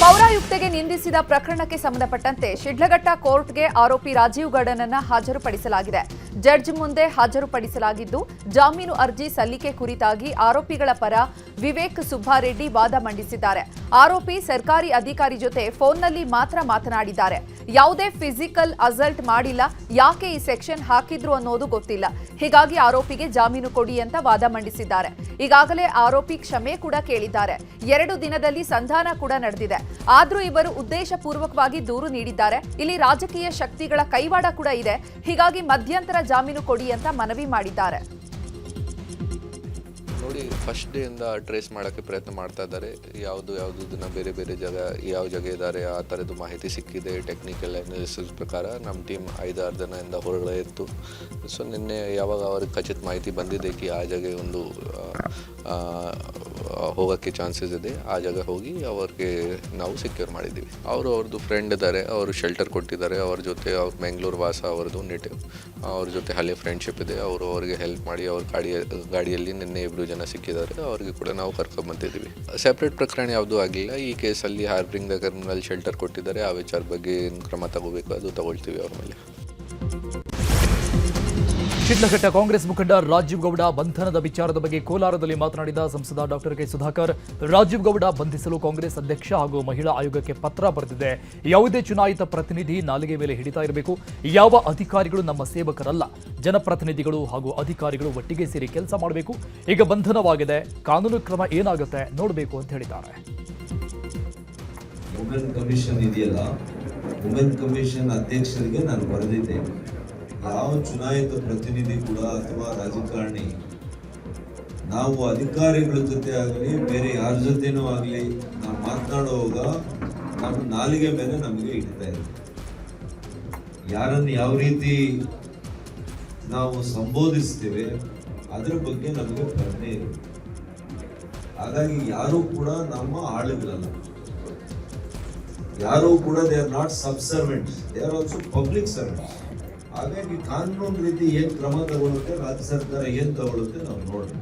ಪೌರಾಯುಕ್ತೆಗೆ ನಿಂದಿಸಿದ ಪ್ರಕರಣಕ್ಕೆ ಸಂಬಂಧಪಟ್ಟಂತೆ ಶಿಡ್ಲಘಟ್ಟ ಕೋರ್ಟ್ಗೆ ಆರೋಪಿ ರಾಜೀವ್ ಗೌಡನನ್ನ ಹಾಜರುಪಡಿಸಲಾಗಿದೆ. ಜಡ್ಜ್ ಮುಂದೆ ಹಾಜರುಪಡಿಸಲಾಗಿದ್ದು, ಜಾಮೀನು ಅರ್ಜಿ ಸಲ್ಲಿಕೆ ಕುರಿತಾಗಿ ಆರೋಪಿಗಳ ಪರ ವಿವೇಕ್ ಸುಬ್ಬಾರೆಡ್ಡಿ ವಾದ ಮಂಡಿಸಿದ್ದಾರೆ. ಆರೋಪಿ ಸರ್ಕಾರಿ ಅಧಿಕಾರಿ ಜೊತೆ ಫೋನ್ನಲ್ಲಿ ಮಾತ್ರ ಮಾತನಾಡಿದ್ದಾರೆ. ಯಾವುದೇ ಫಿಸಿಕಲ್ ಅಸಲ್ಟ್ ಮಾಡಿಲ್ಲ, ಯಾಕೆ ಈ ಸೆಕ್ಷನ್ ಹಾಕಿದ್ರು ಅನ್ನೋದು ಗೊತ್ತಿಲ್ಲ. ಹೀಗಾಗಿ ಆರೋಪಿಗೆ ಜಾಮೀನು ಕೊಡಿ ಅಂತ ವಾದ ಮಂಡಿಸಿದ್ದಾರೆ. ಈಗಾಗಲೇ ಆರೋಪಿ ಕ್ಷಮೆ ಕೂಡ ಕೇಳಿದ್ದಾರೆ. 2 ದಿನದಲ್ಲಿ ಸಂಧಾನ ಕೂಡ ನಡೆದಿದೆ. ಆದ್ರೂ ಇವರು ಉದ್ದೇಶಪೂರ್ವಕವಾಗಿ ದೂರು ನೀಡಿದ್ದಾರೆ. ಇಲ್ಲಿ ರಾಜಕೀಯ ಶಕ್ತಿಗಳ ಕೈವಾಡ ಕೂಡ ಇದೆ. ಹೀಗಾಗಿ ಮಧ್ಯಂತರ ಜಾಮೀನು ಕೊಡಿ ಅಂತ ಮನವಿ ಮಾಡಿದ್ದಾರೆ. ನೋಡಿ, ಫಸ್ಟ್ ಡೇ ಇಂದ ಟ್ರೇಸ್ ಮಾಡೋಕ್ಕೆ ಪ್ರಯತ್ನ ಮಾಡ್ತಾ ಇದ್ದಾರೆ. ಯಾವುದನ್ನ ಬೇರೆ ಜಾಗ ಯಾವ ಜಾಗ ಇದ್ದಾರೆ ಆ ಥರದ್ದು ಮಾಹಿತಿ ಸಿಕ್ಕಿದೆ. ಟೆಕ್ನಿಕಲ್ ಅನಾಲಿಸಿಸ್ ಪ್ರಕಾರ ನಮ್ಮ ಟೀಮ್ 5-6 ದಿನದಿಂದ ಹೊರಗಡೆ ಇತ್ತು. ಸೊ ನಿನ್ನೆ ಯಾವಾಗ ಅವ್ರಿಗೆ ಖಚಿತ ಮಾಹಿತಿ ಬಂದಿದೆ ಕಿ ಆ ಜಾಗ ಒಂದು ಹೋಗೋಕ್ಕೆ ಚಾನ್ಸಸ್ ಇದೆ, ಆ ಜಾಗ ಹೋಗಿ ಅವ್ರಿಗೆ ನಾವು ಸೆಕ್ಯೂರ್ ಮಾಡಿದ್ದೀವಿ. ಅವ್ರದ್ದು ಫ್ರೆಂಡ್ ಇದ್ದಾರೆ, ಅವರು ಶೆಲ್ಟರ್ ಕೊಟ್ಟಿದ್ದಾರೆ. ಅವ್ರ ಜೊತೆ ಅವ್ರ ಬೆಂಗಳೂರು ವಾಸ ಅವ್ರದ್ದು ನೇಟಿವ್, ಅವ್ರ ಜೊತೆ ಹಳೆ ಫ್ರೆಂಡ್ಶಿಪ್ ಇದೆ. ಅವ್ರಿಗೆ ಹೆಲ್ಪ್ ಮಾಡಿ ಅವ್ರ ಗಾಡಿಯಲ್ಲಿ ನಿನ್ನೆ 2 ಜನ ಸಿಕ್ಕಿದ್ದಾರೆ. ಅವ್ರಿಗೆ ಕೂಡ ನಾವು ಕರ್ಕೊಂಡ್ಬಂದಿದ್ದೀವಿ. ಸೆಪ್ರೇಟ್ ಪ್ರಕರಣ ಯಾವುದೂ ಆಗಿಲ್ಲ. ಈ ಕೇಸಲ್ಲಿ ಹಾರ್ಬರಿಂಗ್ ದ ಕ್ರಿಮಿನಲ್ ಶೆಲ್ಟರ್ ಕೊಟ್ಟಿದ್ದಾರೆ. ಆ ವಿಚಾರ ಬಗ್ಗೆ ಏನು ಕ್ರಮ ತಗೋಬೇಕು ಅದು ತಗೊಳ್ತೀವಿ ಅವ್ರ ಮೇಲೆ. ಶಿಡ್ಲಘಟ್ಟ ಕಾಂಗ್ರೆಸ್ ಮುಖಂಡ ರಾಜೀವ್ ಗೌಡ ಬಂಧನದ ವಿಚಾರದ ಬಗ್ಗೆ ಕೋಲಾರದಲ್ಲಿ ಮಾತನಾಡಿದ ಸಂಸದ ಡಾಕ್ಟರ್ ಕೆ ಸುಧಾಕರ್, ರಾಜೀವ್ ಗೌಡ ಬಂಧಿಸಲು ಕಾಂಗ್ರೆಸ್ ಅಧ್ಯಕ್ಷ ಹಾಗೂ ಮಹಿಳಾ ಆಯೋಗಕ್ಕೆ ಪತ್ರ ಬರೆದಿದೆ. ಯಾವುದೇ ಚುನಾಯಿತ ಪ್ರತಿನಿಧಿ ನಾಲಿಗೆ ಮೇಲೆ ಹಿಡಿತಾ ಇರಬೇಕು. ಯಾವ ಅಧಿಕಾರಿಗಳು ನಮ್ಮ ಸೇವಕರಲ್ಲ. ಜನಪ್ರತಿನಿಧಿಗಳು ಹಾಗೂ ಅಧಿಕಾರಿಗಳು ಒಟ್ಟಿಗೆ ಸೇರಿ ಕೆಲಸ ಮಾಡಬೇಕು. ಈಗ ಬಂಧನವಾಗಿದೆ, ಕಾನೂನು ಕ್ರಮ ಏನಾಗುತ್ತೆ ನೋಡಬೇಕು ಅಂತ ಹೇಳಿದ್ದಾರೆ. ವುಮೆನ್ ಕಮಿಷನ್ ಇದೆಯಲ್ಲ, ವುಮೆನ್ ಕಮಿಷನ್ ಅಧ್ಯಕ್ಷರಿಗೆ ನಾನು ಬರೆದಿದ್ದೆ, ಯಾವ ಚುನಾಯಿತ ಪ್ರತಿನಿಧಿ ಕೂಡ ಅಥವಾ ರಾಜಕಾರಣಿ ನಾವು ಅಧಿಕಾರಿಗಳ ಜೊತೆ ಆಗಲಿ ಬೇರೆ ಯಾರ ಜೊತೆನೂ ಆಗಲಿ ನಾವು ಮಾತನಾಡುವಾಗ ನಮ್ಮ ನಾಲಿಗೆ ಮೇಲೆ ನಮಗೆ ಇಡ್ತಾ ಇದೆ. ಯಾರನ್ನು ಯಾವ ರೀತಿ ನಾವು ಸಂಬೋಧಿಸ್ತೇವೆ ಅದರ ಬಗ್ಗೆ ನಮಗೆ ಪ್ರಜ್ಞೆ ಇದೆ. ಹಾಗಾಗಿ ಯಾರೂ ಕೂಡ ನಮ್ಮ ಆಳುಗಳಲ್ಲ, ಯಾರೂ ಕೂಡ they are not subservients, they are also public servants. ಹಾಗಾಗಿ ಕಾನೂನು ರೀತಿ ಏನ್ ಕ್ರಮ ತಗೊಳುತ್ತೆ, ರಾಜ್ಯ ಸರ್ಕಾರ ಏನ್ ತಗೊಳುತ್ತೆ ನಾವು ನೋಡೋಣ.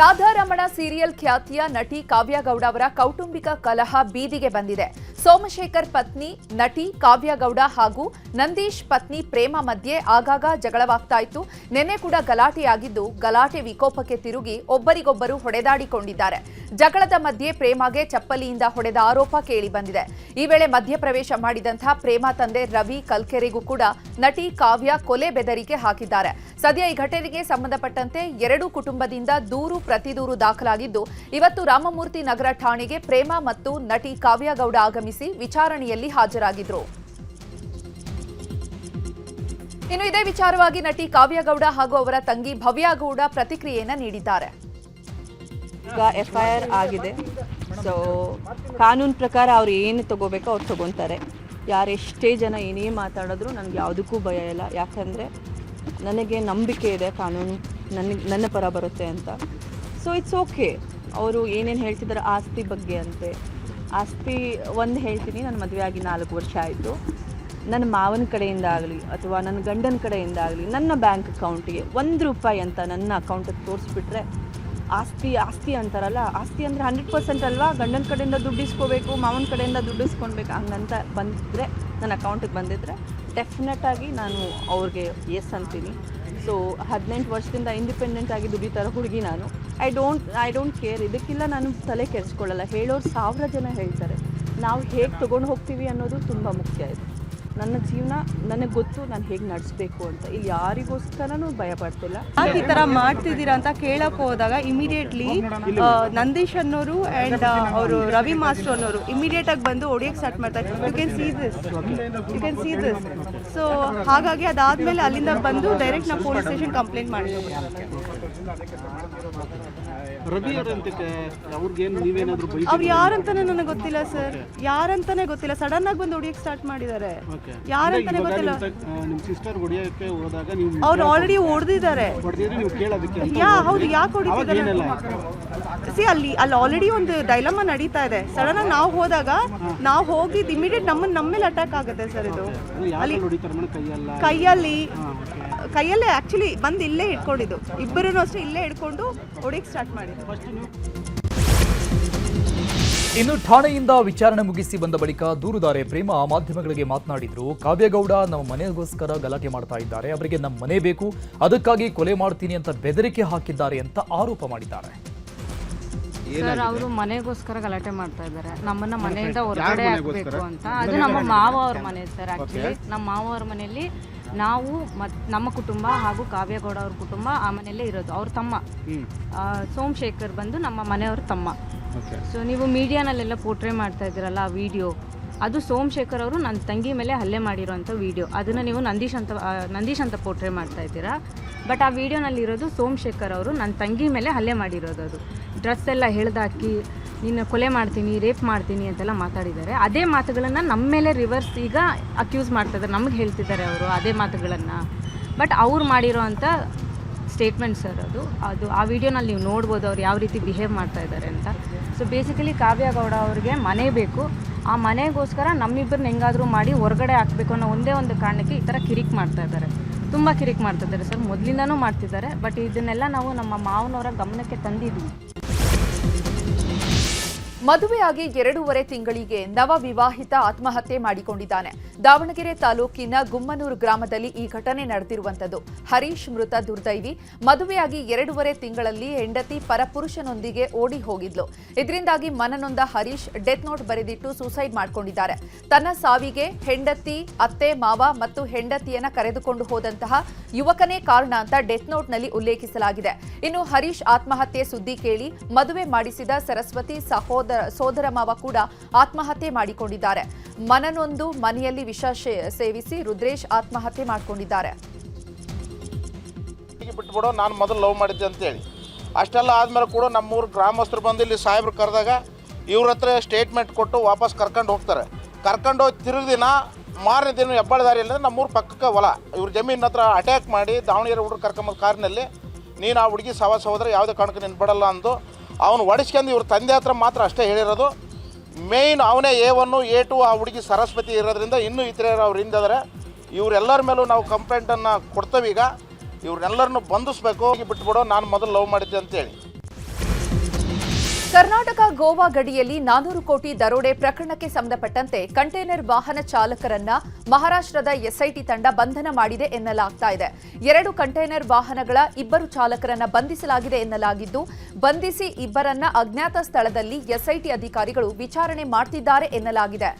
ರಾಧಾರಮಣ ಸೀರಿಯಲ್ ಖ್ಯಾತಿಯ ನಟಿ ಕಾವ್ಯ ಗೌಡ ಅವರ ಕೌಟುಂಬಿಕ ಕಲಹ ಬೀದಿಗೆ ಬಂದಿದೆ. ಸೋಮಶೇಖರ್ ಪತ್ನಿ ನಟಿ ಕಾವ್ಯ ಗೌಡ ಹಾಗೂ ನಂದೀಶ್ ಪತ್ನಿ ಪ್ರೇಮ ಮಧ್ಯೆ ಆಗಾಗ ಜಗಳವಾಗ್ತಾ ಇತ್ತು. ನಿನ್ನೆ ಕೂಡ ಗಲಾಟೆಯಾಗಿದ್ದು, ಗಲಾಟೆ ವಿಕೋಪಕ್ಕೆ ತಿರುಗಿ ಒಬ್ಬರಿಗೊಬ್ಬರು ಹೊಡೆದಾಡಿಕೊಂಡಿದ್ದಾರೆ. ಜಗಳದ ಮಧ್ಯೆ ಪ್ರೇಮಗೆ ಚಪ್ಪಲಿಯಿಂದ ಹೊಡೆದ ಆರೋಪ ಕೇಳಿ ಬಂದಿದೆ. ಈ ವೇಳೆ ಮಧ್ಯಪ್ರವೇಶ ಮಾಡಿದಂತಹ ಪ್ರೇಮ ತಂದೆ ರವಿ ಕಲ್ಕೆರೆಗೂ ಕೂಡ ನಟಿ ಕಾವ್ಯ ಕೊಲೆ ಬೆದರಿಕೆ ಹಾಕಿದ್ದಾರೆ. ಸದ್ಯ ಈ ಘಟನೆಗೆ ಸಂಬಂಧಪಟ್ಟಂತೆ 2 ಕುಟುಂಬದಿಂದ ದೂರು ಪ್ರತಿದೂರು ದಾಖಲಾಗಿದ್ದು, ಇವತ್ತು ರಾಮಮೂರ್ತಿ ನಗರ ಠಾಣೆಗೆ ಪ್ರೇಮ ಮತ್ತು ನಟಿ ಕಾವ್ಯ ಗೌಡ ಆಗಮಿಸಿ ವಿಚಾರಣೆಯಲ್ಲಿ ಹಾಜರಾಗಿದ್ರು. ಇನ್ನು ಇದೇ ವಿಚಾರವಾಗಿ ನಟಿ ಕಾವ್ಯ ಗೌಡ ಹಾಗೂ ಅವರ ತಂಗಿ ಭವ್ಯ ಗೌಡ ಪ್ರತಿಕ್ರಿಯೆಯನ್ನ ನೀಡಿದ್ದಾರೆ. ಈಗ FIR ಆಗಿದೆ. ಸೊ ಕಾನೂನು ಪ್ರಕಾರ ಅವ್ರು ಏನು ತಗೋಬೇಕೋ ಅವ್ರು ತಗೊತಾರೆ. ಯಾರೆಷ್ಟೇ ಜನ ಏನೇ ಮಾತಾಡಿದ್ರು ನನಗೆ ಯಾವುದಕ್ಕೂ ಭಯ ಇಲ್ಲ. ಯಾಕಂದರೆ ನನಗೆ ನಂಬಿಕೆ ಇದೆ ಕಾನೂನು ನನ್ನ ಪರ ಬರುತ್ತೆ ಅಂತ. So it's okay. ಅವರು ಏನೇನು ಹೇಳ್ತಿದ್ದಾರೆ ಆಸ್ತಿ ಬಗ್ಗೆ ಅಂತೆ, ಆಸ್ತಿ ಒಂದು ಹೇಳ್ತೀನಿ, ನನ್ನ ಮದುವೆ ಆಗಿ 4 ವರ್ಷ ಆಯಿತು. ನನ್ನ ಮಾವನ ಕಡೆಯಿಂದ ಆಗಲಿ ಅಥವಾ ನನ್ನ ಗಂಡನ ಕಡೆಯಿಂದ ಆಗಲಿ ನನ್ನ ಬ್ಯಾಂಕ್ ಅಕೌಂಟಿಗೆ ₹1 ಅಂತ ನನ್ನ ಅಕೌಂಟಿಗೆ ತೋರಿಸ್ಬಿಟ್ರೆ ಆಸ್ತಿ ಅಂತಾರಲ್ಲ, ಆಸ್ತಿ ಅಂದರೆ 100% ಅಲ್ವಾ. ಗಂಡನ ಕಡೆಯಿಂದ ದುಡ್ಡು ಇಸ್ಕೋಬೇಕು, ಮಾವನ ಕಡೆಯಿಂದ ದುಡ್ಡು ಇಸ್ಕೊಳ್ಬೇಕು ಹಂಗಂತ ಬಂದಿದ್ದರೆ, ನನ್ನ ಅಕೌಂಟಿಗೆ ಬಂದಿದ್ದರೆ ಡೆಫಿನೆಟಾಗಿ ನಾನು ಅವ್ರಿಗೆ ಎಸ್ ಅಂತೀನಿ. ಸೊ 18 ವರ್ಷದಿಂದ ಇಂಡಿಪೆಂಡೆಂಟ್ ಆಗಿ ದುಡಿತಾರೋ ಹುಡುಗಿ ನಾನು. I don't care. ಇದಕ್ಕೆಲ್ಲ ನಾನು ತಲೆ ಕೆಡಿಸ್ಕೊಳ್ಳಲ್ಲ. ಹೇಳೋರು 1000 ಜನ ಹೇಳ್ತಾರೆ. ನಾವು ಹೇಗೆ ತೊಗೊಂಡು ಹೋಗ್ತೀವಿ ಅನ್ನೋದು ತುಂಬ ಮುಖ್ಯ ಇದೆ. ನನ್ನ ಜೀವನ ನನಗೆ ಗೊತ್ತು, ನಾನು ಹೇಗೆ ನಡೆಸಬೇಕು ಅಂತ. ಇಲ್ಲಿ ಯಾರಿಗೋಸ್ಕರನೂ ಭಯ ಪಡ್ತಿಲ್ಲ. ಯಾಕೆ ಈ ಥರ ಮಾಡ್ತಿದ್ದೀರಾ ಅಂತ ಕೇಳಕ್ಕೆ ಹೋದಾಗ ಇಮಿಡಿಯೇಟ್ಲಿ ನಂದೀಶ್ ಅನ್ನೋರು ಆ್ಯಂಡ್ ಅವರು ರವಿ ಮಾಸ್ಟರ್ ಅನ್ನೋರು ಇಮಿಡಿಯೇಟಾಗಿ ಬಂದು ಹೊಡಿಯೋಕ್ಕೆ ಸ್ಟಾರ್ಟ್ ಮಾಡ್ತಾರೆ. You can see this. So ಹಾಗಾಗಿ ಅದಾದಮೇಲೆ ಅಲ್ಲಿಂದ ಬಂದು ಡೈರೆಕ್ಟ್ ನಾವು ಪೊಲೀಸ್ ಸ್ಟೇಷನ್ ಕಂಪ್ಲೇಂಟ್ ಮಾಡಿದ್ವಿ. ಅವ್ರು ಯಾರಂತಾನೆ ನನಗೆ ಗೊತ್ತಿಲ್ಲ ಸರ್, ಯಾರಂತಾನೆ ಗೊತ್ತಿಲ್ಲ. ಸಡನ್ ಆಗಿ ಬಂದು ಹೊಡಿಯೋಕ್ಕೆ ಸ್ಟಾರ್ಟ್ ಮಾಡಿದ್ದಾರೆ. ಯಾರಂತಾನೆ ಗೊತ್ತಿಲ್ಲ. ಅವ್ರು ಆಲ್ರೆಡಿ ಹೊಡೆದಿದ್ದಾರೆ. ಹೌದು, ಯಾಕೆ ಹೊಡಿತಿದ್ದಾರೆ? ಅಲ್ಲಿ ಆಲ್ರೆಡಿ ಒಂದು ಡೈಲಮಾ ನಡೀತಾ ಇದೆ. ಸಡನ್ ಆಗಿ ನಾವು ಹೋದಾಗ ನಾವು ಹೋಗಿದ್ದು ಇಮಿಡಿಯೇಟ್ ನಮ್ಮ ಮೇಲೆ ಅಟ್ಯಾಕ್ ಆಗುತ್ತೆ ಸರ್. ಇದು ಅಲ್ಲಿ ಕೈಯಲ್ಲೇ ಆಕ್ಚುಲಿ ಬಂದು ಇಲ್ಲೇ ಇಟ್ಕೊಂಡಿದ್ದು. ಇಬ್ಬರೂ ಅಷ್ಟೇ ಇಲ್ಲೇ ಹಿಡ್ಕೊಂಡು ಹೊಡಿಯಕ್ಕೆ ಸ್ಟಾರ್ಟ್ ಮಾಡಿದ್ರು. ಇನ್ನು ಠಾಣೆಯಿಂದ ವಿಚಾರಣೆ ಮುಗಿಸಿ ಬಂದ ಬಳಿಕ ದೂರುದಾರೆ ಪ್ರೇಮ ಮಾಧ್ಯಮಗಳಿಗೆ ಮಾತನಾಡಿದ್ರು. ಕಾವ್ಯಗೌಡ ನಮ್ಮ ಮನೆಗೋಸ್ಕರ ಗಲಾಟೆ ಮಾಡ್ತಾ ಇದ್ದಾರೆ, ಅವರಿಗೆ ನಮ್ಮ ಮನೆ ಬೇಕು, ಅದಕ್ಕಾಗಿ ಕೊಲೆ ಮಾಡ್ತೀನಿ ಅಂತ ಬೆದರಿಕೆ ಹಾಕಿದ್ದಾರೆ ಅಂತ ಆರೋಪ ಮಾಡಿದ್ದಾರೆ. ಸರ್, ಅವರು ಮನೆಗೋಸ್ಕರ ಗಲಾಟೆ ಮಾಡ್ತಾ ಇದ್ದಾರೆ, ನಮ್ಮನ್ನ ಮನೆಯಿಂದ ಹೊರಗಡೆ ಹಾಕಬೇಕು ಅಂತ. ಅದು ನಮ್ಮ ಮಾವ ಅವ್ರ ಮನೆ ಸರ್. ಆಕ್ಚುಲಿ ನಮ್ಮ ಮಾವ ಅವ್ರ ಮನೆಯಲ್ಲಿ ನಾವು ನಮ್ಮ ಕುಟುಂಬ ಹಾಗೂ ಕಾವ್ಯಗೌಡ ಅವ್ರ ಕುಟುಂಬ ಆ ಮನೆಯಲ್ಲೇ ಇರೋದು. ಅವ್ರ ತಮ್ಮ ಸೋಮಶೇಖರ್ ಬಂದು ನಮ್ಮ ಮನೆಯವ್ರ ತಮ್ಮ. ಸೊ ನೀವು ಮೀಡಿಯಾನಲ್ಲೆಲ್ಲ ಪೋರ್ಟ್ರೇ ಮಾಡ್ತಾ ಇದ್ದೀರಲ್ಲ ಆ ವಿಡಿಯೋ, ಅದು ಸೋಮಶೇಖರ್ ಅವರು ನನ್ನ ತಂಗಿ ಮೇಲೆ ಹಲ್ಲೆ ಮಾಡಿರೋಂಥ ವಿಡಿಯೋ. ಅದನ್ನು ನೀವು ನಂದೀಶ್ ಅಂತ ಪೋರ್ಟ್ರೇ ಮಾಡ್ತಾ ಇದ್ದೀರಾ. ಬಟ್ ಆ ವಿಡಿಯೋನಲ್ಲಿರೋದು ಸೋಮಶೇಖರ್ ಅವರು ನನ್ನ ತಂಗಿ ಮೇಲೆ ಹಲ್ಲೆ ಮಾಡಿರೋದು. ಅದು ಡ್ರೆಸ್ ಎಲ್ಲ ಎಳ್ದಾಕಿ ನೀನು ಕೊಲೆ ಮಾಡ್ತೀನಿ, ರೇಪ್ ಮಾಡ್ತೀನಿ ಅಂತೆಲ್ಲ ಮಾತಾಡಿದ್ದಾರೆ. ಅದೇ ಮಾತುಗಳನ್ನು ನಮ್ಮ ಮೇಲೆ ರಿವರ್ಸ್ ಈಗ ಅಕ್ಯೂಸ್ ಮಾಡ್ತಾಯಿದ್ದಾರೆ, ನಮಗೆ ಹೇಳ್ತಿದ್ದಾರೆ ಅವರು ಅದೇ ಮಾತುಗಳನ್ನು. ಬಟ್ ಅವ್ರು ಮಾಡಿರೋ ಅಂಥ ಸ್ಟೇಟ್ಮೆಂಟ್ ಸರ್ ಅದು ಆ ವಿಡಿಯೋನಲ್ಲಿ ನೀವು ನೋಡ್ಬೋದು ಅವ್ರು ಯಾವ ರೀತಿ ಬಿಹೇವ್ ಮಾಡ್ತಾ ಇದ್ದಾರೆ ಅಂತ. ಸೊ ಬೇಸಿಕಲಿ ಕಾವ್ಯಗೌಡ ಅವ್ರಿಗೆ ಮನೆ ಬೇಕು, ಆ ಮನೆಗೋಸ್ಕರ ನಮ್ಮಿಬ್ಬರನ್ನ ಹೆಂಗಾದರೂ ಮಾಡಿ ಹೊರಗಡೆ ಹಾಕಬೇಕು ಅನ್ನೋ ಒಂದೇ ಒಂದು ಕಾರಣಕ್ಕೆ ಈ ಥರ ಕಿರಿಕ್ ಮಾಡ್ತಾ ಇದ್ದಾರೆ. ತುಂಬ ಕಿರಿಕ್ ಮಾಡ್ತಿದ್ದಾರೆ ಸರ್, ಮೊದಲಿಂದನೂ ಮಾಡ್ತಿದ್ದಾರೆ. ಬಟ್ ಇದನ್ನೆಲ್ಲ ನಾವು ನಮ್ಮ ಮಾವನವರ ಗಮನಕ್ಕೆ ತಂದಿದ್ವಿ. ಮದುವೆಯಾಗಿ 2.5 ತಿಂಗಳಿಗೆ ನವ ವಿವಾಹಿತ ಆತ್ಮಹತ್ಯೆ ಮಾಡಿಕೊಂಡಿದ್ದಾನೆ. ದಾವಣಗೆರೆ ತಾಲೂಕಿನ ಗುಮ್ಮನೂರು ಗ್ರಾಮದಲ್ಲಿ ಈ ಘಟನೆ ನಡೆದಿರುವಂತದ್ದು. ಹರೀಶ್ ಮೃತ ದುರ್ದೈವಿ. ಮದುವೆಯಾಗಿ 2.5 ತಿಂಗಳಲ್ಲಿ ಹೆಂಡತಿ ಪರಪುರುಷನೊಂದಿಗೆ ಓಡಿ ಹೋಗಿದ್ಲು. ಇದರಿಂದಾಗಿ ಮನನೊಂದ ಹರೀಶ್ ಡೆತ್ ನೋಟ್ ಬರೆದಿಟ್ಟು ಸೂಸೈಡ್ ಮಾಡಿಕೊಂಡಿದ್ದಾರೆ. ತನ್ನ ಸಾವಿಗೆ ಹೆಂಡತಿ, ಅತ್ತೆ, ಮಾವ ಮತ್ತು ಹೆಂಡತಿಯನ್ನ ಕರೆದುಕೊಂಡು ಹೋದಂತಹ ಯುವಕನೇ ಕಾರಣ ಅಂತ ಡೆತ್ ನೋಟ್ನಲ್ಲಿ ಉಲ್ಲೇಖಿಸಲಾಗಿದೆ. ಇನ್ನು ಹರೀಶ್ ಆತ್ಮಹತ್ಯೆ ಸುದ್ದಿ ಕೇಳಿ ಮದುವೆ ಮಾಡಿಸಿದ ಸರಸ್ವತಿ ಸೋದರ ಮಾವ ಕೂಡ ಆತ್ಮಹತ್ಯೆ ಮಾಡಿಕೊಂಡಿದ್ದಾರೆ. ಮನನೊಂದು ಮನೆಯಲ್ಲಿ ವಿಷ ಸೇವಿಸಿ ರುದ್ರೇಶ್ ಆತ್ಮಹತ್ಯೆ ಮಾಡಿಕೊಂಡಿದ್ದಾರೆ. ಬಿಟ್ಬಿಡೋ, ನಾನು ಮೊದಲು ಲವ್ ಮಾಡಿದ್ದೆ ಅಂತೇಳಿ ಅಷ್ಟೆಲ್ಲ ಆದಮೇಲೆ ಕೂಡ ನಮ್ಮೂರು ಗ್ರಾಮಸ್ಥರು ಬಂದು ಇಲ್ಲಿ ಸಾಹೇಬ್ರು ಕರೆದಾಗ ಇವ್ರ ಹತ್ರ ಸ್ಟೇಟ್ಮೆಂಟ್ ಕೊಟ್ಟು ವಾಪಸ್ ಕರ್ಕೊಂಡು ಹೋಗ್ತಾರೆ. ಕರ್ಕೊಂಡು ಹೋಗಿ ತಿರುಗಿ ದಿನ ಮಾರನೇ ದಿನ ಹೆಬ್ಬಾಳ ದಾರಿಯಲ್ಲಿ ನಮ್ಮೂರು ಪಕ್ಕಕ್ಕೆ ಹೊಲ ಇವ್ರ ಜಮೀನಿನ ಹತ್ರ ಅಟ್ಯಾಕ್ ಮಾಡಿ ದಾವಣಗೆರೆ ಹುಡುಗರು ಕರ್ಕೊಂಬಂದು ಕಾರಿನಲ್ಲಿ ನೀನು ಆ ಹುಡುಗಿ ಸಹೋದರ ಯಾವುದೇ ಕಾರಣಕ್ಕೆ ನೀನು ಬಿಡಲ್ಲ ಅಂದು ಅವನು ಹೊಡಿಸ್ಕೊಂಡು ಇವ್ರ ತಂದೆ ಹತ್ರ ಮಾತ್ರ ಅಷ್ಟೇ ಹೇಳಿರೋದು. ಮೇಯ್ನ್ ಅವನೇ A1 A2 ಆ ಹುಡುಗಿ ಸರಸ್ವತಿ ಇರೋದ್ರಿಂದ ಇನ್ನೂ ಇತರೆ ಅವ್ರು ಹಿಂದಿದ್ದಾರೆ. ಇವರೆಲ್ಲರ ಮೇಲೂ ನಾವು ಕಂಪ್ಲೇಂಟನ್ನು ಕೊಡ್ತೇವೆ. ಈಗ ಇವ್ರನ್ನೆಲ್ಲರನ್ನು ಬಂಧಿಸಬೇಕು, ಬಿಟ್ಬಿಡೋ, ನಾನು ಮೊದಲು ಲವ್ ಮಾಡಿದ್ದೆ ಅಂತೇಳಿ. ಕರ್ನಾಟಕ ಗೋವಾ ಗಡಿಯಲ್ಲಿ 400 ಕೋಟಿ ದರೋಡೆ ಪ್ರಕರಣಕ್ಕೆ ಸಂಬಂಧಪಟ್ಟಂತೆ ಕಂಟೈನರ್ ವಾಹನ ಚಾಲಕರನ್ನ ಮಹಾರಾಷ್ಟ್ರದ ಎಸ್ಐಟಿ ತಂಡ ಬಂಧನ ಮಾಡಿದೆ ಎನ್ನಲಾಗ್ತಾ ಇದೆ. 2 ಕಂಟೈನರ್ ವಾಹನಗಳ 2 ಚಾಲಕರನ್ನ ಬಂಧಿಸಲಾಗಿದೆ ಎನ್ನಲಾಗಿದ್ದು, ಬಂಧಿಸಿ ಇಬ್ಬರನ್ನ ಅಜ್ಞಾತ ಸ್ಥಳದಲ್ಲಿ ಎಸ್ಐಟಿ ಅಧಿಕಾರಿಗಳು ವಿಚಾರಣೆ ಮಾಡ್ತಿದ್ದಾರೆ ಎನ್ನಲಾಗಿದೆ.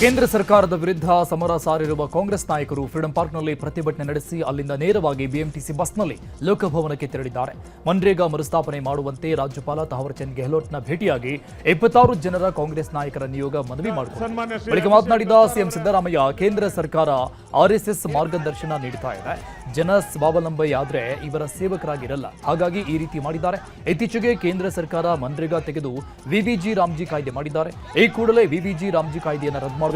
ಕೇಂದ್ರ ಸರ್ಕಾರದ ವಿರುದ್ಧ ಸಮರ ಸಾರಿರುವ ಕಾಂಗ್ರೆಸ್ ನಾಯಕರು ಫ್ರೀಡಂ ಪಾರ್ಕ್ನಲ್ಲಿ ಪ್ರತಿಭಟನೆ ನಡೆಸಿ ಅಲ್ಲಿಂದ ನೇರವಾಗಿ ಬಿಎಂಟಿಸಿ ಬಸ್ನಲ್ಲಿ ಲೋಕಭವನಕ್ಕೆ ತೆರಳಿದ್ದಾರೆ. ಮನ್ರೇಗಾ ಮರುಸ್ಥಾಪನೆ ಮಾಡುವಂತೆ ರಾಜ್ಯಪಾಲ ಥಾವರ್ಚಂದ್ ಗೆಹ್ಲೋಟ್ನ ಭೇಟಿಯಾಗಿ 26 ಜನರ ಕಾಂಗ್ರೆಸ್ ನಾಯಕರ ನಿಯೋಗ ಮನವಿ ಮಾಡಿದ್ದಾರೆ. ಬಳಿಕ ಮಾತನಾಡಿದ ಸಿಎಂ ಸಿದ್ದರಾಮಯ್ಯ, ಕೇಂದ್ರ ಸರ್ಕಾರ ಆರ್ಎಸ್ಎಸ್ ಮಾರ್ಗದರ್ಶನ ನೀಡುತ್ತಾ ಇದೆ, ಜನ ಸ್ವಾವಲಂಬಿಯಾದ್ರೆ ಇವರ ಸೇವಕರಾಗಿರಲ್ಲ, ಹಾಗಾಗಿ ಈ ರೀತಿ ಮಾಡಿದ್ದಾರೆ. ಇತ್ತೀಚೆಗೆ ಕೇಂದ್ರ ಸರ್ಕಾರ ಮನ್ರೇಗಾ ತೆಗೆದು ವಿಬಿಜಿ ರಾಮ್ಜಿ ಕಾಯ್ದೆ ಮಾಡಿದ್ದಾರೆ. ಈ ಕೂಡಲೇ ವಿಬಿಜಿ ರಾಮ್ಜಿ ಕಾಯ್ದೆಯನ್ನು ರದ್ದು ಮಾಡಬೇಕು,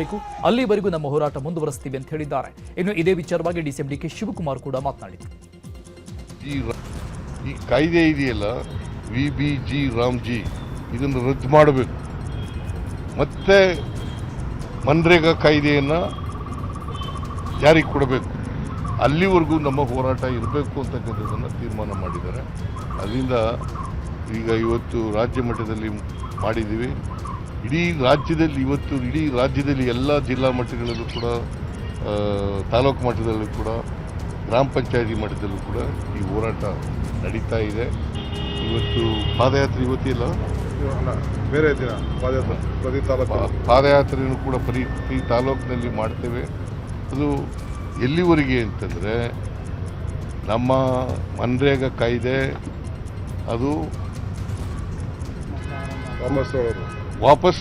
ಅಲ್ಲಿವರೆಗೂ ನಮ್ಮ ಹೋರಾಟ ಮುಂದುವರಿಸ್ತೀವಿ ಅಂತ ಹೇಳಿದ್ದಾರೆ. ಇನ್ನು ಇದೇ ವಿಚಾರವಾಗಿ ಡಿಸಿಎಂ ಡಿಕೆ ಶಿವಕುಮಾರ್ ಕೂಡ ಮಾತನಾಡಿದರು. ಈ ಕಾಯ್ದೆ ಇದೆಯಲ್ಲ ವಿಬಿಜಿ ರಾಮ್ಜಿ, ಇದನ್ನು ರದ್ದು ಮಾಡಬೇಕು, ಮತ್ತೆ ಮನ್ರೇಗಾ ಕಾಯ್ದೆಯನ್ನು ಜಾರಿಗೆ ಕೊಡಬೇಕು, ಅಲ್ಲಿವರೆಗೂ ನಮ್ಮ ಹೋರಾಟ ಇರಬೇಕು ಅಂತಕ್ಕಂಥದ್ದನ್ನು ತೀರ್ಮಾನ ಮಾಡಿದ್ದಾರೆ. ಅದರಿಂದ ಈಗ ಇವತ್ತು ರಾಜ್ಯ ಮಟ್ಟದಲ್ಲಿ ಮಾಡಿದ್ದೀವಿ. ಇಡೀ ರಾಜ್ಯದಲ್ಲಿ ಎಲ್ಲ ಜಿಲ್ಲಾ ಮಟ್ಟಗಳಲ್ಲೂ ಕೂಡ, ತಾಲೂಕು ಮಟ್ಟದಲ್ಲೂ ಕೂಡ, ಗ್ರಾಮ ಪಂಚಾಯತಿ ಮಟ್ಟದಲ್ಲೂ ಕೂಡ ಈ ಹೋರಾಟ ನಡೀತಾ ಇದೆ. ಇವತ್ತು ಪಾದಯಾತ್ರೆ ಇವತ್ತಿಲ್ಲ, ಬೇರೆ ದಿನ ಪಾದಯಾತ್ರೆಯನ್ನು ಕೂಡ ಪ್ರತಿ ತಾಲೂಕಿನಲ್ಲಿ ಮಾಡ್ತೇವೆ. ಅದು ಎಲ್ಲಿವರೆಗೆ ಅಂತಂದರೆ ನಮ್ಮ ಮನ್ರೇಗಾ ಕಾಯ್ದೆ ಅದು ವಾಪಸ್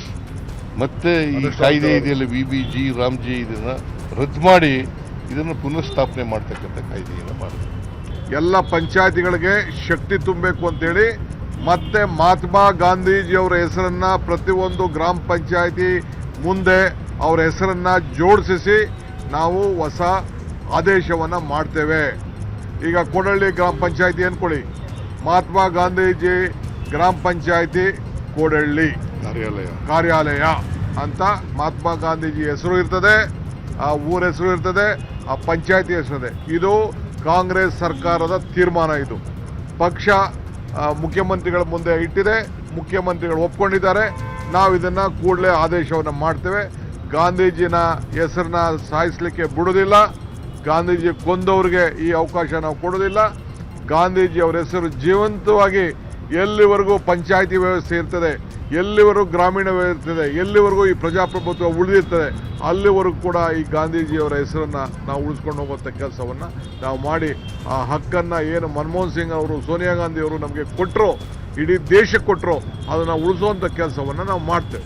ಮತ್ತೆ ಈ ಕಾಯ್ದೆ ಇದೆಯಲ್ಲ ವಿಬಿಜಿ ರಾಮ್ಜಿ, ಇದನ್ನು ರದ್ದು ಮಾಡಿ ಇದನ್ನು ಪುನಃಸ್ಥಾಪನೆ ಮಾಡ್ತಕ್ಕಂಥ ಕಾಯ್ದೆಯನ್ನು ಮಾಡಿದೆ. ಎಲ್ಲ ಪಂಚಾಯತಿಗಳಿಗೆ ಶಕ್ತಿ ತುಂಬಬೇಕು ಅಂತೇಳಿ ಮತ್ತೆ ಮಹಾತ್ಮ ಗಾಂಧೀಜಿಯವರ ಹೆಸರನ್ನ ಪ್ರತಿಯೊಂದು ಗ್ರಾಮ ಪಂಚಾಯತಿ ಮುಂದೆ ಅವರ ಹೆಸರನ್ನ ಜೋಡಿಸಿ ನಾವು ಹೊಸ ಆದೇಶವನ್ನು ಮಾಡ್ತೇವೆ. ಈಗ ಕೊಡಳ್ಳಿ ಗ್ರಾಮ ಪಂಚಾಯತಿ ಅನ್ಕೊಳ್ಳಿ, ಮಹಾತ್ಮ ಗಾಂಧೀಜಿ ಗ್ರಾಮ ಪಂಚಾಯತಿ ಕೋಡಳ್ಳಿ ಕಾರ್ಯಾಲಯ ಅಂತ ಮಹಾತ್ಮ ಗಾಂಧೀಜಿ ಹೆಸರು ಇರ್ತದೆ, ಆ ಊರ ಹೆಸರು ಇರ್ತದೆ, ಆ ಪಂಚಾಯತಿ ಹೆಸರು ಇದೆ. ಇದು ಕಾಂಗ್ರೆಸ್ ಸರ್ಕಾರದ ತೀರ್ಮಾನ. ಇದು ಪಕ್ಷ ಮುಖ್ಯಮಂತ್ರಿಗಳ ಮುಂದೆ ಇಟ್ಟಿದೆ. ಮುಖ್ಯಮಂತ್ರಿಗಳು ಒಪ್ಕೊಂಡಿದ್ದಾರೆ. ನಾವು ಇದನ್ನು ಕೂಡಲೇ ಆದೇಶವನ್ನು ಮಾಡ್ತೇವೆ. ಗಾಂಧೀಜಿನ ಹೆಸರನ್ನ ಸಾಯಿಸಲಿಕ್ಕೆ ಬಿಡೋದಿಲ್ಲ. ಗಾಂಧೀಜಿ ಕೊಂದವ್ರಿಗೆ ಈ ಅವಕಾಶ ನಾವು ಕೊಡೋದಿಲ್ಲ. ಗಾಂಧೀಜಿ ಅವರ ಹೆಸರು ಜೀವಂತವಾಗಿ ಎಲ್ಲಿವರೆಗೂ ಪಂಚಾಯಿತಿ ವ್ಯವಸ್ಥೆ ಇರ್ತದೆ, ಎಲ್ಲಿವರೆಗೂ ಗ್ರಾಮೀಣ ವ್ಯವಸ್ಥೆ ಇರ್ತದೆ, ಎಲ್ಲಿವರೆಗೂ ಈ ಪ್ರಜಾಪ್ರಭುತ್ವ ಉಳಿದಿರ್ತದೆ, ಅಲ್ಲಿವರೆಗೂ ಕೂಡ ಈ ಗಾಂಧೀಜಿಯವರ ಹೆಸರನ್ನು ನಾವು ಉಳಿಸ್ಕೊಂಡು ಹೋಗುವಂಥ ಕೆಲಸವನ್ನು ನಾವು ಮಾಡಿ ಆ ಹಕ್ಕನ್ನು ಏನು ಮನಮೋಹನ್ ಸಿಂಗ್ ಅವರು, ಸೋನಿಯಾ ಗಾಂಧಿ ಅವರು ನಮಗೆ ಕೊಟ್ಟರು, ಇಡೀ ದೇಶಕ್ಕೆ ಕೊಟ್ಟರು, ಅದನ್ನು ಉಳಿಸುವಂಥ ಕೆಲಸವನ್ನು ನಾವು ಮಾಡ್ತೇವೆ.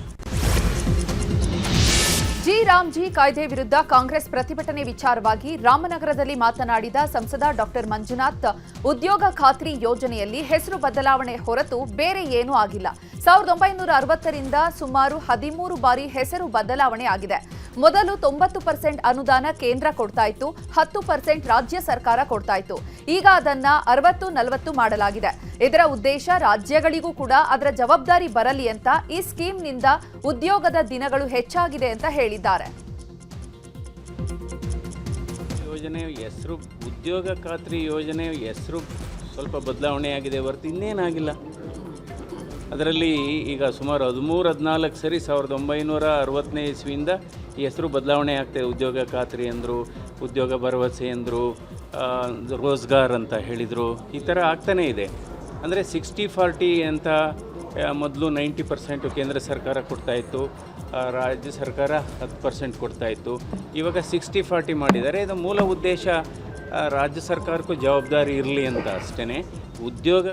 ಜಿ ರಾಮ್ಜಿ ಕಾಯ್ದೆ ವಿರುದ್ಧ ಕಾಂಗ್ರೆಸ್ ಪ್ರತಿಭಟನೆ ವಿಚಾರವಾಗಿ ರಾಮನಗರದಲ್ಲಿ ಮಾತನಾಡಿದ ಸಂಸದ ಡಾಕ್ಟರ್ ಮಂಜುನಾಥ್, ಉದ್ಯೋಗ ಖಾತ್ರಿ ಯೋಜನೆಯಲ್ಲಿ ಹೆಸರು ಬದಲಾವಣೆ ಹೊರತು ಬೇರೆ ಏನೂ ಆಗಿಲ್ಲ. 1960ರಿಂದ ಸುಮಾರು 13 ಬಾರಿ ಹೆಸರು ಬದಲಾವಣೆ ಆಗಿದೆ. ಮೊದಲು 90% ಅನುದಾನ ಕೇಂದ್ರ ಕೊಡ್ತಾ ಇತ್ತು, 10% ರಾಜ್ಯ ಸರ್ಕಾರ ಕೊಡ್ತಾ ಇತ್ತು. ಈಗ ಅದನ್ನ 60-40 ಮಾಡಲಾಗಿದೆ. ಇದರ ಉದ್ದೇಶ ರಾಜ್ಯಗಳಿಗೂ ಕೂಡ ಅದರ ಜವಾಬ್ದಾರಿ ಬರಲಿ ಅಂತ ಈ ಸ್ಕೀಮ್ನಿಂದ ಉದ್ಯೋಗದ ದಿನಗಳು ಹೆಚ್ಚಾಗಿದೆ ಅಂತ ಹೇಳಿದ್ದಾರೆ. ಯೋಜನೆ ಹೆಸರು ಉದ್ಯೋಗ ಖಾತ್ರಿ ಯೋಜನೆ ಹೆಸರು ಸ್ವಲ್ಪ ಬದಲಾವಣೆ ಆಗಿದೆ ಹೊರತು ಇನ್ನೇನಾಗಿಲ್ಲ. ಅದರಲ್ಲಿ ಈಗ ಸುಮಾರು 13-14 ಸರಿ 1960ನೇ ಇಸ್ವಿಯಿಂದ ಈ ಹೆಸರು ಬದಲಾವಣೆ ಆಗ್ತಾಯಿದೆ. ಉದ್ಯೋಗ ಖಾತ್ರಿ ಅಂದರು, ಉದ್ಯೋಗ ಭರವಸೆ ಅಂದರು, ರೋಜ್ಗಾರ್ ಅಂತ ಹೇಳಿದರು, ಈ ಥರ ಆಗ್ತಾನೇ ಇದೆ. ಅಂದರೆ 60-40 ಅಂತ ಮೊದಲು 90% ಕೇಂದ್ರ ಸರ್ಕಾರ ಕೊಡ್ತಾಯಿತ್ತು, ರಾಜ್ಯ ಸರ್ಕಾರ 10% ಕೊಡ್ತಾಯಿತ್ತು. ಇವಾಗ 60-40 ಮಾಡಿದ್ದಾರೆ. ಇದು ಮೂಲ ಉದ್ದೇಶ ರಾಜ್ಯ ಸರ್ಕಾರಕ್ಕೂ ಜವಾಬ್ದಾರಿ ಇರಲಿ ಅಂತ ಅಷ್ಟೇ. ಉದ್ಯೋಗ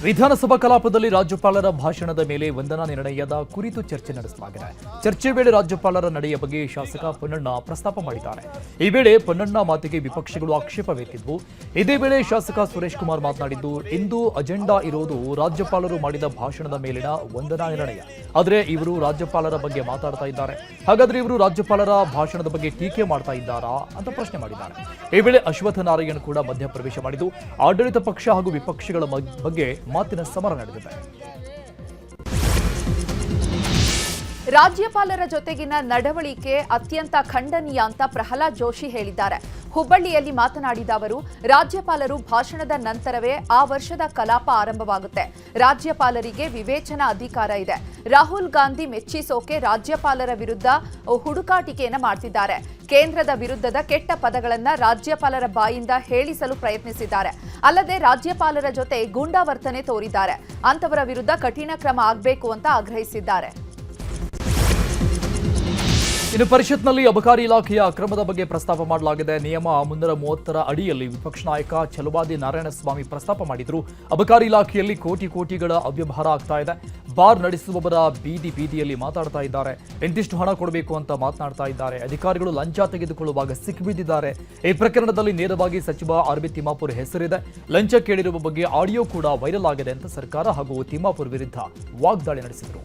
ವಿಧಾನಸಭಾ ಕಲಾಪದಲ್ಲಿ ರಾಜ್ಯಪಾಲರ ಭಾಷಣದ ಮೇಲೆ ವಂದನಾ ನಿರ್ಣಯದ ಕುರಿತು ಚರ್ಚೆ ನಡೆಸಲಾಗಿದೆ. ಚರ್ಚೆ ವೇಳೆ ರಾಜ್ಯಪಾಲರ ನಡೆಯ ಬಗ್ಗೆ ಶಾಸಕ ಪೊನ್ನಣ್ಣ ಪ್ರಸ್ತಾಪ ಮಾಡಿದ್ದಾರೆ. ಈ ವೇಳೆ ಪೊನ್ನಣ್ಣ ಮಾತಿಗೆ ವಿಪಕ್ಷಗಳು ಆಕ್ಷೇಪವೆತ್ತಿದ್ವು. ಇದೇ ವೇಳೆ ಶಾಸಕ ಸುರೇಶ್ ಕುಮಾರ್ ಮಾತನಾಡಿದ್ದು, ಇಂದು ಅಜೆಂಡಾ ಇರೋದು ರಾಜ್ಯಪಾಲರು ಮಾಡಿದ ಭಾಷಣದ ಮೇಲಿನ ವಂದನಾ ನಿರ್ಣಯ. ಆದರೆ ಇವರು ರಾಜ್ಯಪಾಲರ ಬಗ್ಗೆ ಮಾತಾಡ್ತಾ ಇದ್ದಾರೆ. ಹಾಗಾದ್ರೆ ಇವರು ರಾಜ್ಯಪಾಲರ ಭಾಷಣದ ಬಗ್ಗೆ ಟೀಕೆ ಮಾಡ್ತಾ ಇದ್ದಾರಾ ಅಂತ ಪ್ರಶ್ನೆ ಮಾಡಿದ್ದಾರೆ. ಈ ವೇಳೆ ಅಶ್ವತ್ಥ ನಾರಾಯಣ್ ಕೂಡ ಮಧ್ಯಪ್ರವೇಶ ಮಾಡಿದ್ದು, ಆಡಳಿತ ಪಕ್ಷ ಹಾಗೂ ವಿಪಕ್ಷಗಳ ಬಗ್ಗೆ ಮಾತಿನ ಸಮರ ನಡೆದಿದೆ. ರಾಜ್ಯಪಾಲರ ಜೊತೆಗಿನ ನಡವಳಿಕೆ ಅತ್ಯಂತ ಖಂಡನೀಯ ಅಂತ ಪ್ರಹ್ಲಾದ್ ಜೋಶಿ ಹೇಳಿದ್ದಾರೆ. ಹುಬ್ಬಳ್ಳಿಯಲ್ಲಿ ಮಾತನಾಡಿದ ಅವರು, ರಾಜ್ಯಪಾಲರು ಭಾಷಣದ ನಂತರವೇ ಆ ವರ್ಷದ ಕಲಾಪ ಆರಂಭವಾಗುತ್ತೆ. ರಾಜ್ಯಪಾಲರಿಗೆ ವಿವೇಚನಾ ಅಧಿಕಾರ ಇದೆ. ರಾಹುಲ್ ಗಾಂಧಿ ಮೆಚ್ಚಿಸೋಕೆ ರಾಜ್ಯಪಾಲರ ವಿರುದ್ಧ ಹುಡುಕಾಟಿಕೆಯನ್ನು ಮಾಡ್ತಿದ್ದಾರೆ. ಕೇಂದ್ರದ ವಿರುದ್ಧದ ಕೆಟ್ಟ ಪದಗಳನ್ನು ರಾಜ್ಯಪಾಲರ ಬಾಯಿಂದ ಹೇಳಿಸಲು ಪ್ರಯತ್ನಿಸಿದ್ದಾರೆ. ಅಲ್ಲದೆ ರಾಜ್ಯಪಾಲರ ಜೊತೆ ಗೂಂಡಾವರ್ತನೆ ತೋರಿದ್ದಾರೆ. ಅಂತವರ ವಿರುದ್ಧ ಕಠಿಣ ಕ್ರಮ ಆಗಬೇಕು ಅಂತ ಆಗ್ರಹಿಸಿದ್ದಾರೆ. ಇನ್ನು ಪರಿಷತ್ನಲ್ಲಿ ಅಬಕಾರಿ ಇಲಾಖೆಯ ಅಕ್ರಮದ ಬಗ್ಗೆ ಪ್ರಸ್ತಾಪ ಮಾಡಲಾಗಿದೆ. ನಿಯಮ 330 ಅಡಿಯಲ್ಲಿ ವಿಪಕ್ಷ ನಾಯಕ ಛಲವಾದಿ ನಾರಾಯಣಸ್ವಾಮಿ ಪ್ರಸ್ತಾಪ ಮಾಡಿದ್ರು. ಅಬಕಾರಿ ಇಲಾಖೆಯಲ್ಲಿ ಕೋಟಿಗಳ ಅವ್ಯವಹಾರ ಆಗ್ತಾ ಇದೆ. ಬಾರ್ ನಡೆಸುವವರ ಬೀದಿಯಲ್ಲಿ ಮಾತಾಡ್ತಾ ಇದ್ದಾರೆ. ಇಂತಿಷ್ಟು ಹಣ ಕೊಡಬೇಕು ಅಂತ ಮಾತನಾಡ್ತಾ ಇದ್ದಾರೆ. ಅಧಿಕಾರಿಗಳು ಲಂಚ ತೆಗೆದುಕೊಳ್ಳುವಾಗ ಸಿಕ್ಕಿಬಿದ್ದಿದ್ದಾರೆ. ಈ ಪ್ರಕರಣದಲ್ಲಿ ನೇರವಾಗಿ ಸಚಿವ ಆರ್.ಬಿ. ತಿಮ್ಮಾಪುರ್ ಹೆಸರಿದೆ. ಲಂಚ ಕೇಳಿರುವ ಬಗ್ಗೆ ಆಡಿಯೋ ಕೂಡ ವೈರಲ್ ಆಗಿದೆ ಅಂತ ಸರ್ಕಾರ ಹಾಗೂ ತಿಮ್ಮಾಪುರ್ ವಿರುದ್ಧ ವಾಗ್ದಾಳಿ ನಡೆಸಿದರು.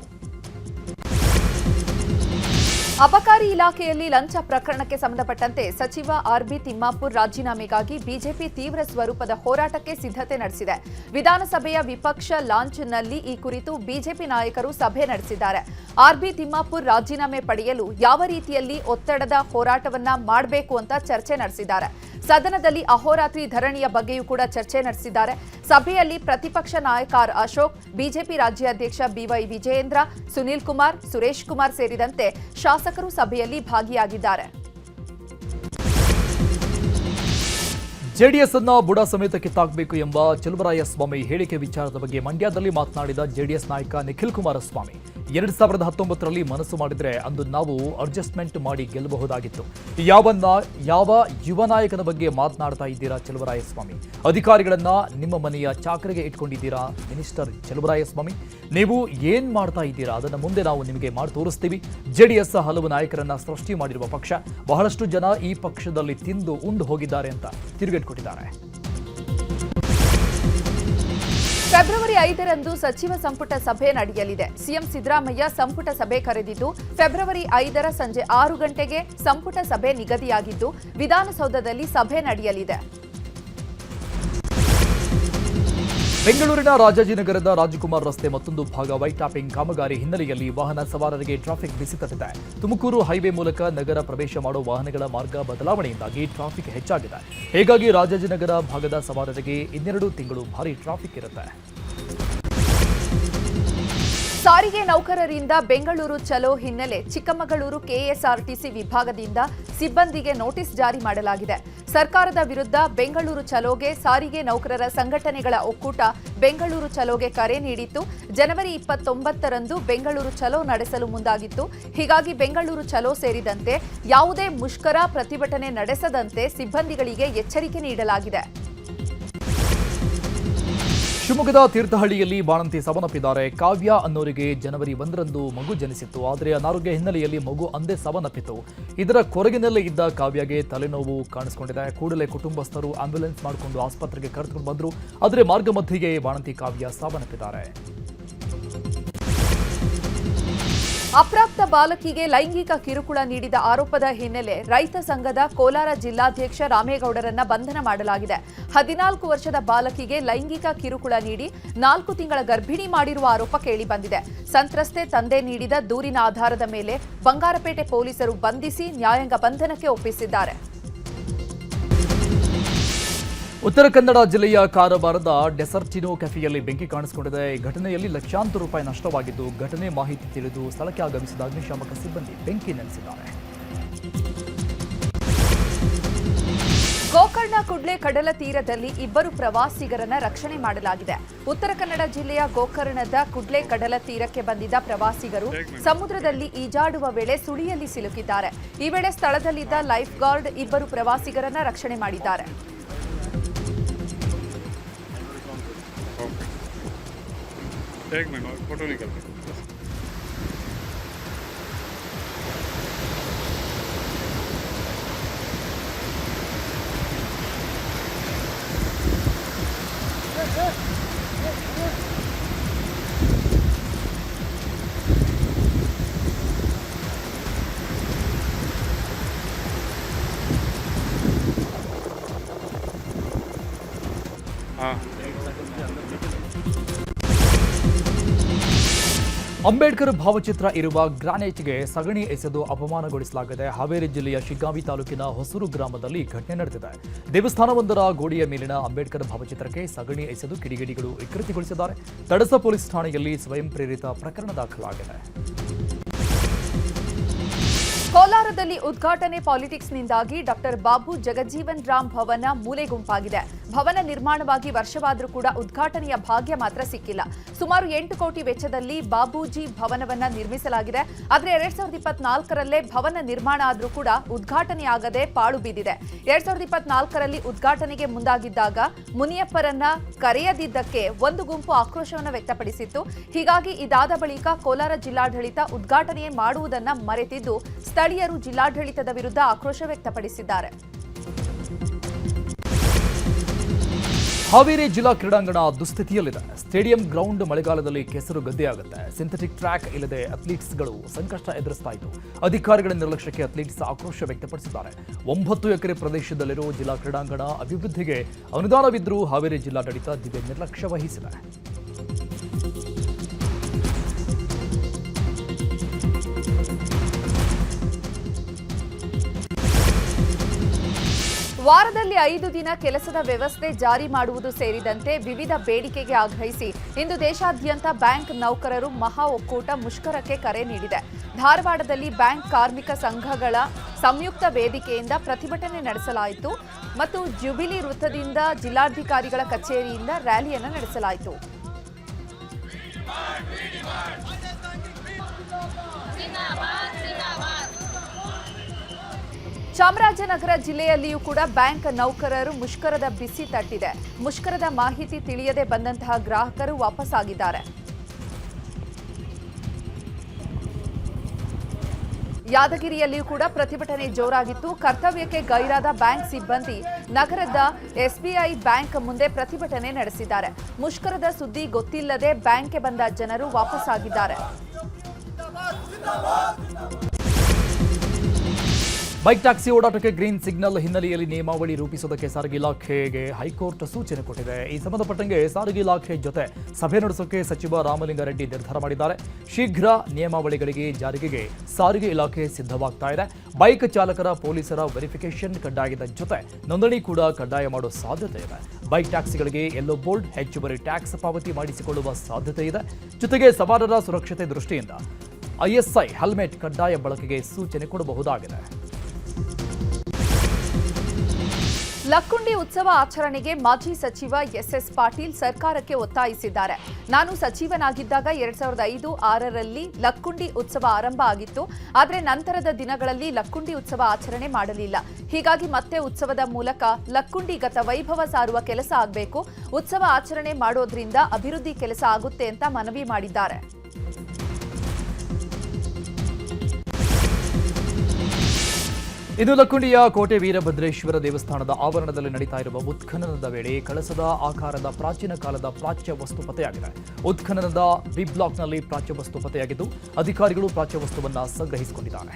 ಅಬಕಾರಿ ಇಲಾಖೆಯಲ್ಲಿ ಲಂಚ ಪ್ರಕರಣಕ್ಕೆ ಸಂಬಂಧಪಟ್ಟಂತೆ ಸಚಿವ ಆರ್.ಬಿ. ತಿಮ್ಮಾಪುರ್ ರಾಜೀನಾಮೆಗಾಗಿ ಬಿಜೆಪಿ ತೀವ್ರ ಸ್ವರೂಪದ ಹೋರಾಟಕ್ಕೆ ಸಿದ್ಧತೆ ನಡೆಸಿದೆ. ವಿಧಾನಸಭೆಯ ವಿಪಕ್ಷ ಲಾಂಚ್ನಲ್ಲಿ ಈ ಕುರಿತು ಬಿಜೆಪಿ ನಾಯಕರು ಸಭೆ ನಡೆಸಿದ್ದಾರೆ. ಆರ್.ಬಿ. ತಿಮ್ಮಾಪುರ್ ರಾಜೀನಾಮೆ ಪಡೆಯಲು ಯಾವ ರೀತಿಯಲ್ಲಿ ಒತ್ತಡದ ಹೋರಾಟವನ್ನ ಮಾಡಬೇಕು ಅಂತ ಚರ್ಚೆ ನಡೆಸಿದ್ದಾರೆ. ಸದನದಲ್ಲಿ ಅಹೋರಾತ್ರಿ ಧರಣಿಯ ಬಗ್ಗೆಯೂ ಕೂಡ ಚರ್ಚೆ ನಡೆಸಿದ್ದಾರೆ. ಸಭೆಯಲ್ಲಿ ಪ್ರತಿಪಕ್ಷ ನಾಯಕ ಆರ್. ಅಶೋಕ್, ಬಿಜೆಪಿ ರಾಜ್ಯಾಧ್ಯಕ್ಷ ಬಿವೈ ವಿಜಯೇಂದ್ರ, ಸುನೀಲ್ ಕುಮಾರ್, ಸುರೇಶ್ ಕುಮಾರ್ ಸೇರಿದಂತೆ ಶಾಸಕರು ಸಭೆಯಲ್ಲಿ ಭಾಗಿಯಾಗಿದ್ದಾರೆ. ಜೆಡಿಎಸ್ ಅನ್ನ ಬುಡ ಸಮೇತ ಕಿತ್ತಾಕಬೇಕು ಎಂಬ ಚಲುವರಾಯಸ್ವಾಮಿ ಹೇಳಿಕೆ ವಿಚಾರದ ಬಗ್ಗೆ ಮಂಡ್ಯದಲ್ಲಿ ಮಾತನಾಡಿದ ಜೆಡಿಎಸ್ ನಾಯಕ ನಿಖಿಲ್ ಕುಮಾರಸ್ವಾಮಿ, 2019ರಲ್ಲಿ ಮನಸ್ಸು ಮಾಡಿದ್ರೆ ಅಂದು ನಾವು ಅಡ್ಜಸ್ಟ್ಮೆಂಟ್ ಮಾಡಿ ಗೆಲ್ಲಬಹುದಾಗಿತ್ತು. ಯಾವ ಯುವ ನಾಯಕನ ಬಗ್ಗೆ ಮಾತನಾಡ್ತಾ ಇದ್ದೀರಾ ಚಲುವರಾಯಸ್ವಾಮಿ? ಅಧಿಕಾರಿಗಳನ್ನ ನಿಮ್ಮ ಮನೆಯ ಚಾಕರಿಗೆ ಇಟ್ಕೊಂಡಿದ್ದೀರಾ? ಮಿನಿಸ್ಟರ್ ಚಲುವರಾಯಸ್ವಾಮಿ, ನೀವು ಏನ್ ಮಾಡ್ತಾ ಇದ್ದೀರಾ ಅದನ್ನ ಮುಂದೆ ನಾವು ನಿಮಗೆ ಮಾಡಿ ತೋರಿಸ್ತೀವಿ. ಜೆಡಿಎಸ್ ಹಲವು ನಾಯಕರನ್ನ ಸೃಷ್ಟಿ ಮಾಡಿರುವ ಪಕ್ಷ. ಬಹಳಷ್ಟು ಜನ ಈ ಪಕ್ಷದಲ್ಲಿ ತಿಂದು ಉಂಡು ಹೋಗಿದ್ದಾರೆ ಅಂತ ತಿರುಗೇಟು. ಫೆಬ್ರವರಿ 5ರಂದು ಸಚಿವ ಸಂಪುಟ ಸಭೆ ನಡೆಯಲಿದೆ. ಸಿಎಂ ಸಿದ್ದರಾಮಯ್ಯ ಸಂಪುಟ ಸಭೆ ಕರೆದಿದ್ದು, ಫೆಬ್ರವರಿ 5ರ ಸಂಜೆ 6 ಗಂಟೆಗೆ ಸಂಪುಟ ಸಭೆ ನಿಗದಿಯಾಗಿದ್ದು, ವಿಧಾನಸೌಧದಲ್ಲಿ ಸಭೆ ನಡೆಯಲಿದೆ. ಬೆಂಗಳೂರಿನ ರಾಜಾಜಿನಗರದ ರಾಜಕುಮಾರ್ ರಸ್ತೆ ಮತ್ತೊಂದು ಭಾಗ ವೈಟ್ ಟಾಪಿಂಗ್ ಕಾಮಗಾರಿ ಹಿನ್ನೆಲೆಯಲ್ಲಿ ವಾಹನ ಸವಾರರಿಗೆ ಟ್ರಾಫಿಕ್ ಬಿಸಿ ತಟ್ಟಿದೆ. ತುಮಕೂರು ಹೈವೇ ಮೂಲಕ ನಗರ ಪ್ರವೇಶ ಮಾಡುವ ವಾಹನಗಳ ಮಾರ್ಗ ಬದಲಾವಣೆಯಿಂದಾಗಿ ಟ್ರಾಫಿಕ್ ಹೆಚ್ಚಾಗಿದೆ. ಹೀಗಾಗಿ ರಾಜಾಜಿನಗರ ಭಾಗದ ಸವಾರರಿಗೆ 2 ತಿಂಗಳು ಭಾರೀ ಟ್ರಾಫಿಕ್ ಇರುತ್ತೆ. ಸಾರಿಗೆ ನೌಕರರಿಂದ ಬೆಂಗಳೂರು ಚಲೋ ಹಿನ್ನೆಲೆ ಚಿಕ್ಕಮಗಳೂರು ಕೆಎಸ್ಆರ್ಟಿಸಿ ವಿಭಾಗದಿಂದ ಸಿಬ್ಬಂದಿಗೆ ನೋಟಿಸ್ ಜಾರಿ ಮಾಡಲಾಗಿದೆ. ಸರ್ಕಾರದ ವಿರುದ್ಧ ಬೆಂಗಳೂರು ಚಲೋಗೆ ಸಾರಿಗೆ ನೌಕರರ ಸಂಘಟನೆಗಳ ಒಕ್ಕೂಟ ಬೆಂಗಳೂರು ಚಲೋಗೆ ಕರೆ ನೀಡಿತ್ತು. ಜನವರಿ 29ರಂದು ಬೆಂಗಳೂರು ಚಲೋ ನಡೆಸಲು ಮುಂದಾಗಿತ್ತು. ಹೀಗಾಗಿ ಬೆಂಗಳೂರು ಚಲೋ ಸೇರಿದಂತೆ ಯಾವುದೇ ಮುಷ್ಕರ ಪ್ರತಿಭಟನೆ ನಡೆಸದಂತೆ ಸಿಬ್ಬಂದಿಗಳಿಗೆ ಎಚ್ಚರಿಕೆ ನೀಡಲಾಗಿದೆ. ಶಿವಮೊಗ್ಗದ ತೀರ್ಥಹಳ್ಳಿಯಲ್ಲಿ ಬಾಣಂತಿ ಸಾವನ್ನಪ್ಪಿದ್ದಾರೆ. ಕಾವ್ಯ ಅನ್ನೋರಿಗೆ ಜನವರಿ 1ರಂದು ಮಗು ಜನಿಸಿತ್ತು. ಆದರೆ ಅನಾರೋಗ್ಯ ಹಿನ್ನೆಲೆಯಲ್ಲಿ ಮಗು ಅಂದೇ ಸಾವನ್ನಪ್ಪಿತು. ಇದರ ಕೊರಗಿನಲ್ಲೇ ಇದ್ದ ಕಾವ್ಯಗೆ ತಲೆನೋವು ಕಾಣಿಸಿಕೊಂಡಿದೆ. ಕೂಡಲೇ ಕುಟುಂಬಸ್ಥರು ಆಂಬ್ಯುಲೆನ್ಸ್ ಮಾಡಿಕೊಂಡು ಆಸ್ಪತ್ರೆಗೆ ಕರೆದುಕೊಂಡು ಬಂದರು. ಆದರೆ ಮಾರ್ಗ ಮಧ್ಯೆಯೇ ಬಾಣಂತಿ ಕಾವ್ಯ ಸಾವನ್ನಪ್ಪಿದ್ದಾರೆ. ಅಪ್ರಾಪ್ತ ಬಾಲಕಿಗೆ ಲೈಂಗಿಕ ಕಿರುಕುಳ ನೀಡಿದ ಆರೋಪದ ಹಿನ್ನೆಲೆ ರೈತ ಸಂಘದ ಕೋಲಾರ ಜಿಲ್ಲಾಧ್ಯಕ್ಷ ರಾಮೇಗೌಡರನ್ನ ಬಂಧನ ಮಾಡಲಾಗಿದೆ. 14 ವರ್ಷದ ಬಾಲಕಿಗೆ ಲೈಂಗಿಕ ಕಿರುಕುಳ ನೀಡಿ 4 ತಿಂಗಳ ಗರ್ಭಿಣಿ ಮಾಡಿರುವ ಆರೋಪ ಕೇಳಿಬಂದಿದೆ. ಸಂತ್ರಸ್ತೆ ತಂದೆ ನೀಡಿದ ದೂರಿನ ಆಧಾರದ ಮೇಲೆ ಬಂಗಾರಪೇಟೆ ಪೊಲೀಸರು ಬಂಧಿಸಿ ನ್ಯಾಯಾಂಗ ಬಂಧನಕ್ಕೆ ಒಪ್ಪಿಸಿದ್ದಾರೆ. ಉತ್ತರ ಕನ್ನಡ ಜಿಲ್ಲೆಯ ಕಾರವಾರದ ಡೆಸರ್ಟಿನೋ ಕೆಫೆಯಲ್ಲಿ ಬೆಂಕಿ ಕಾಣಿಸಿಕೊಂಡಿದೆ. ಈ ಘಟನೆಯಲ್ಲಿ ಲಕ್ಷಾಂತರ ರೂಪಾಯಿ ನಷ್ಟವಾಗಿದ್ದು, ಘಟನೆ ಮಾಹಿತಿ ತಿಳಿದು ಸ್ಥಳಕ್ಕೆ ಆಗಮಿಸಿದ ಅಗ್ನಿಶಾಮಕ ಸಿಬ್ಬಂದಿ ಬೆಂಕಿ ನಂದಿಸಿದ್ದಾರೆ. ಗೋಕರ್ಣ ಕುಡ್ಲೆ ಕಡಲ ತೀರದಲ್ಲಿ 2 ಪ್ರವಾಸಿಗರನ್ನ ರಕ್ಷಣೆ ಮಾಡಲಾಗಿದೆ. ಉತ್ತರ ಕನ್ನಡ ಜಿಲ್ಲೆಯ ಗೋಕರ್ಣದ ಕುಡ್ಲೆ ಕಡಲ ತೀರಕ್ಕೆ ಬಂದಿದ್ದ ಪ್ರವಾಸಿಗರು ಸಮುದ್ರದಲ್ಲಿ ಈಜಾಡುವ ವೇಳೆ ಸುಳಿಯಲ್ಲಿ ಸಿಲುಕಿದ್ದಾರೆ. ಈ ವೇಳೆ ಸ್ಥಳದಲ್ಲಿದ್ದ ಲೈಫ್ ಗಾರ್ಡ್ 2 ಪ್ರವಾಸಿಗರನ್ನ ರಕ್ಷಣೆ ಮಾಡಿದ್ದಾರೆ. फोटो निकल हाँ ಅಂಬೇಡ್ಕರ್ ಭಾವಚಿತ್ರ ಇರುವ ಗ್ರಾನೈಟ್ಗೆ ಸಗಣಿ ಎಸೆದು ಅಪಮಾನಗೊಳಿಸಲಾಗಿದೆ. ಹಾವೇರಿ ಜಿಲ್ಲೆಯ ಶಿಗ್ಗಾವಿ ತಾಲೂಕಿನ ಹೊಸೂರು ಗ್ರಾಮದಲ್ಲಿ ಘಟನೆ ನಡೆದಿದೆ. ದೇವಸ್ಥಾನವೊಂದರ ಗೋಡೆಯ ಮೇಲಿನ ಅಂಬೇಡ್ಕರ್ ಭಾವಚಿತ್ರಕ್ಕೆ ಸಗಣಿ ಎಸೆದು ಕಿಡಿಗೇಡಿಗಳು ವಿಕೃತಿಗೊಳಿಸಿದ್ದಾರೆ. ತಡಸ ಪೊಲೀಸ್ ಠಾಣೆಯಲ್ಲಿ ಸ್ವಯಂ ಪ್ರೇರಿತ ಪ್ರಕರಣ ದಾಖಲಾಗಿದೆ. ಕೋಲಾರದಲ್ಲಿ ಉದ್ಘಾಟನೆ ಪಾಲಿಟಿಕ್ಸ್ನಿಂದಾಗಿ ಡಾಕ್ಟರ್ ಬಾಬು ಜಗಜೀವನ್ ರಾಮ್ ಭವನ ಮೂಲೆಗುಂಪಾಗಿದೆ. ಭವನ ನಿರ್ಮಾಣವಾಗಿ ವರ್ಷವಾದರೂ ಕೂಡ ಉದ್ಘಾಟನೆಯ ಭಾಗ್ಯ ಮಾತ್ರ ಸಿಕ್ಕಿಲ್ಲ. ಸುಮಾರು 8 ಕೋಟಿ ವೆಚ್ಚದಲ್ಲಿ ಬಾಬೂಜಿ ಭವನವನ್ನ ನಿರ್ಮಿಸಲಾಗಿದೆ. ಆದರೆ 2024ರಲ್ಲೇ ಭವನ ನಿರ್ಮಾಣ ಆದರೂ ಕೂಡ ಉದ್ಘಾಟನೆಯಾಗದೆ ಪಾಳು ಬಿದ್ದಿದೆ. 2024ರಲ್ಲಿ ಉದ್ಘಾಟನೆಗೆ ಮುಂದಾಗಿದ್ದಾಗ ಮುನಿಯಪ್ಪರನ್ನ ಕರೆಯದಿದ್ದಕ್ಕೆ ಒಂದು ಗುಂಪು ಆಕ್ರೋಶವನ್ನು ವ್ಯಕ್ತಪಡಿಸಿತ್ತು. ಹೀಗಾಗಿ ಇದಾದ ಬಳಿಕ ಕೋಲಾರ ಜಿಲ್ಲಾಡಳಿತ ಉದ್ಘಾಟನೆ ಮಾಡುವುದನ್ನ ಮರೆತಿದ್ದು ಸ್ಥಳೀಯರು ಜಿಲ್ಲಾಡಳಿತದ ವಿರುದ್ಧ ಆಕ್ರೋಶ ವ್ಯಕ್ತಪಡಿಸಿದ್ದಾರೆ. ಹಾವೇರಿ ಜಿಲ್ಲಾ ಕ್ರೀಡಾಂಗಣ ದುಸ್ಥಿತಿಯಲ್ಲಿದೆ. ಸ್ಟೇಡಿಯಂ ಗ್ರೌಂಡ್ ಮಳೆಗಾಲದಲ್ಲಿ ಕೆಸರು ಗದ್ದೆಯಾಗುತ್ತೆ. ಸಿಂಥೆಟಿಕ್ ಟ್ರ್ಯಾಕ್ ಇಲ್ಲದೆ ಅಥ್ಲೀಟ್ಸ್ಗಳು ಸಂಕಷ್ಟ ಎದುರಿಸ್ತಾ ಇದ್ದು, ಅಧಿಕಾರಿಗಳ ನಿರ್ಲಕ್ಷ್ಯಕ್ಕೆ ಅಥ್ಲೀಟ್ಸ್ ಆಕ್ರೋಶ ವ್ಯಕ್ತಪಡಿಸಿದ್ದಾರೆ. 9 ಎಕರೆ ಪ್ರದೇಶದಲ್ಲಿರುವ ಜಿಲ್ಲಾ ಕ್ರೀಡಾಂಗಣ ಅಭಿವೃದ್ಧಿಗೆ ಅನುದಾನವಿದ್ದರೂ ಹಾವೇರಿ ಜಿಲ್ಲಾಡಳಿತ ದಿವ್ಯ ನಿರ್ಲಕ್ಷ್ಯ ವಹಿಸಿದೆ. ವಾರದಲ್ಲಿ 5 ದಿನ ಕೆಲಸದ ವ್ಯವಸ್ಥೆ ಜಾರಿ ಮಾಡುವುದು ಸೇರಿದಂತೆ ವಿವಿಧ ಬೇಡಿಕೆಗೆ ಆಗ್ರಹಿಸಿ ಇಂದು ದೇಶಾದ್ಯಂತ ಬ್ಯಾಂಕ್ ನೌಕರರು ಮಹಾ ಒಕ್ಕೂಟ ಮುಷ್ಕರಕ್ಕೆ ಕರೆ ನೀಡಿದೆ. ಧಾರವಾಡದಲ್ಲಿ ಬ್ಯಾಂಕ್ ಕಾರ್ಮಿಕ ಸಂಘಗಳ ಸಂಯುಕ್ತ ವೇದಿಕೆಯಿಂದ ಪ್ರತಿಭಟನೆ ನಡೆಸಲಾಯಿತು ಮತ್ತು ಜುಬಿಲಿ ವೃತ್ತದಿಂದ ಜಿಲ್ಲಾಧಿಕಾರಿಗಳ ಕಚೇರಿಯಿಂದ ರ್ಯಾಲಿಯನ್ನು ನಡೆಸಲಾಯಿತು. ಚಾಮರಾಜನಗರ ಜಿಲ್ಲೆಯಲ್ಲಿಯೂ ಕೂಡ ಬ್ಯಾಂಕ್ ನೌಕರರು ಮುಷ್ಕರದ ಬಿಸಿ ತಟ್ಟಿದೆ. ಮುಷ್ಕರದ ಮಾಹಿತಿ ತಿಳಿಯದೆ ಬಂದಂತಹ ಗ್ರಾಹಕರು ವಾಪಸ್ಸಾಗಿದ್ದಾರೆ. ಯಾದಗಿರಿಯಲ್ಲಿಯೂ ಕೂಡ ಪ್ರತಿಭಟನೆ ಜೋರಾಗಿತ್ತು. ಕರ್ತವ್ಯಕ್ಕೆ ಗೈರಾದ ಬ್ಯಾಂಕ್ ಸಿಬ್ಬಂದಿ ನಗರದ ಎಸ್ಬಿಐ ಬ್ಯಾಂಕ್ ಮುಂದೆ ಪ್ರತಿಭಟನೆ ನಡೆಸಿದ್ದಾರೆ. ಮುಷ್ಕರದ ಸುದ್ದಿ ಗೊತ್ತಿಲ್ಲದೆ ಬ್ಯಾಂಕ್ಗೆ ಬಂದ ಜನರು ವಾಪಸ್ಸಾಗಿದ್ದಾರೆ. ಬೈಕ್ ಟ್ಯಾಕ್ಸಿ ಓಡಾಟಕ್ಕೆ ಗ್ರೀನ್ ಸಿಗ್ನಲ್ ಹಿನ್ನೆಲೆಯಲ್ಲಿ ನಿಯಮಾವಳಿ ರೂಪಿಸುವುದಕ್ಕೆ ಸಾರಿಗೆ ಇಲಾಖೆಗೆ ಹೈಕೋರ್ಟ್ ಸೂಚನೆ ಕೊಟ್ಟಿದೆ. ಈ ಸಂಬಂಧಪಟ್ಟಂಗೆ ಸಾರಿಗೆ ಇಲಾಖೆ ಜೊತೆ ಸಭೆ ನಡೆಸೋಕೆ ಸಚಿವ ರಾಮಲಿಂಗಾರೆಡ್ಡಿ ನಿರ್ಧಾರ ಮಾಡಿದ್ದಾರೆ. ಶೀಘ್ರ ನಿಯಮಾವಳಿಗಳಿಗೆ ಜಾರಿಗೆಗೆ ಸಾರಿಗೆ ಇಲಾಖೆ ಸಿದ್ಧವಾಗ್ತಾ ಇದೆ. ಬೈಕ್ ಚಾಲಕರ ಪೊಲೀಸರ ವೆರಿಫಿಕೇಶನ್ ಕಡ್ಡಾಯದ ಜೊತೆ ನೋಂದಣಿ ಕೂಡ ಕಡ್ಡಾಯ ಮಾಡೋ ಸಾಧ್ಯತೆ ಇದೆ. ಬೈಕ್ ಟ್ಯಾಕ್ಸಿಗಳಿಗೆ ಯೆಲ್ಲೋ ಬೋರ್ಡ್, ಹೆಚ್ಚುವರಿ ಟ್ಯಾಕ್ಸ್ ಪಾವತಿ ಮಾಡಿಸಿಕೊಳ್ಳುವ ಸಾಧ್ಯತೆ ಇದೆ. ಜೊತೆಗೆ ಸವಾರರ ಸುರಕ್ಷತೆ ದೃಷ್ಟಿಯಿಂದ ISI ಹೆಲ್ಮೆಟ್ ಕಡ್ಡಾಯ ಬಳಕೆಗೆ ಸೂಚನೆ ಕೊಡಬಹುದಾಗಿದೆ. ಲಕ್ಕುಂಡಿ ಉತ್ಸವ ಆಚರಣೆಗೆ ಮಾಜಿ ಸಚಿವ SS ಪಾಟೀಲ್ ಸರ್ಕಾರಕ್ಕೆ ಒತ್ತಾಯಿಸಿದ್ದಾರೆ. ನಾನು ಸಚಿವನಾಗಿದ್ದಾಗ 2005-6ರಲ್ಲಿ ಲಕ್ಕುಂಡಿ ಉತ್ಸವ ಆರಂಭ ಆಗಿತ್ತು. ಆದರೆ ನಂತರದ ದಿನಗಳಲ್ಲಿ ಲಕ್ಕುಂಡಿ ಉತ್ಸವ ಆಚರಣೆ ಮಾಡಲಿಲ್ಲ. ಹೀಗಾಗಿ ಮತ್ತೆ ಉತ್ಸವದ ಮೂಲಕ ಲಕ್ಕುಂಡಿ ಗತ ವೈಭವ ಸಾರುವ ಕೆಲಸ ಆಗಬೇಕು. ಉತ್ಸವ ಆಚರಣೆ ಮಾಡೋದ್ರಿಂದ ಅಭಿವೃದ್ಧಿ ಕೆಲಸ ಆಗುತ್ತೆ ಅಂತ ಮನವಿ ಮಾಡಿದ್ದಾರೆ. ಇದು ಲಕ್ಕುಂಡಿಯ ಕೋಟೆ ವೀರಭದ್ರೇಶ್ವರ ದೇವಸ್ಥಾನದ ಆವರಣದಲ್ಲಿ ನಡೀತಾ ಇರುವ ಉತ್ಖನನದ ವೇಳೆ ಕಳಸದ ಆಕಾರದ ಪ್ರಾಚೀನ ಕಾಲದ ಪ್ರಾಚ್ಯ ವಸ್ತು ಪತ್ತೆಯಾಗಿದೆ. ಉತ್ಖನನದ ಬಿ ಬ್ಲಾಕ್ನಲ್ಲಿ ಪ್ರಾಚ್ಯ ವಸ್ತು ಪತ್ತೆಯಾಗಿದ್ದು ಅಧಿಕಾರಿಗಳು ಪ್ರಾಚ್ಯ ವಸ್ತುವನ್ನು ಸಂಗ್ರಹಿಸಿಕೊಂಡಿದ್ದಾರೆ.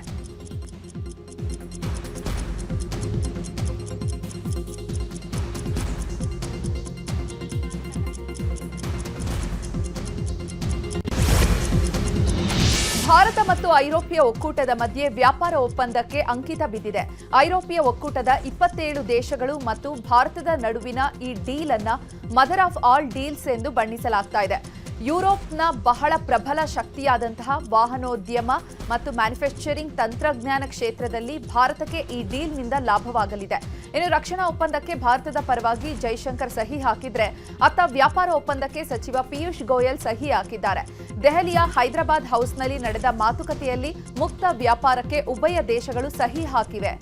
ಭಾರತ ಮತ್ತು ಐರೋಪ್ಯ ಒಕ್ಕೂಟದ ಮಧ್ಯೆ ವ್ಯಾಪಾರ ಒಪ್ಪಂದಕ್ಕೆ ಅಂಕಿತ ಬಿದ್ದಿದೆ. ಐರೋಪ್ಯ ಒಕ್ಕೂಟದ 27 ದೇಶಗಳು ಮತ್ತು ಭಾರತದ ನಡುವಿನ ಈ ಡೀಲ್ ಅನ್ನ ಮದರ್ ಆಫ್ ಆಲ್ ಡೀಲ್ಸ್ ಎಂದು ಬಣ್ಣಿಸಲಾಗ್ತಾ ಇದೆ. ಯುರೋಪ್ನ ಬಹಳ ಪ್ರಬಲ ಶಕ್ತಿಯಾದಂತಹ ವಾಹನೋದ್ಯಮ ಮತ್ತು ಮ್ಯಾನುಫ್ಯಾಕ್ಚರಿಂಗ್ ತಂತ್ರಜ್ಞಾನ ಕ್ಷೇತ್ರದಲ್ಲಿ ಭಾರತಕ್ಕೆ ಈ ಡೀಲ್ನಿಂದ ಲಾಭವಾಗಲಿದೆ. ಇನ್ನು ರಕ್ಷಣಾ ಒಪ್ಪಂದಕ್ಕೆ ಭಾರತದ ಪರವಾಗಿ ಜೈಶಂಕರ್ ಸಹಿ ಹಾಕಿದ್ರೆ, ಅತ್ತ ವ್ಯಾಪಾರ ಒಪ್ಪಂದಕ್ಕೆ ಸಚಿವ ಪಿಯೂಷ್ ಗೋಯಲ್ ಸಹಿ ಹಾಕಿದ್ದಾರೆ. ದೆಹಲಿಯ ಹೈದರಾಬಾದ್ ಹೌಸ್ನಲ್ಲಿ ನಡೆದ ಮಾತುಕತೆಯಲ್ಲಿ ಮುಕ್ತ ವ್ಯಾಪಾರಕ್ಕೆ ಉಭಯ ದೇಶಗಳು ಸಹಿ ಹಾಕಿವೆ.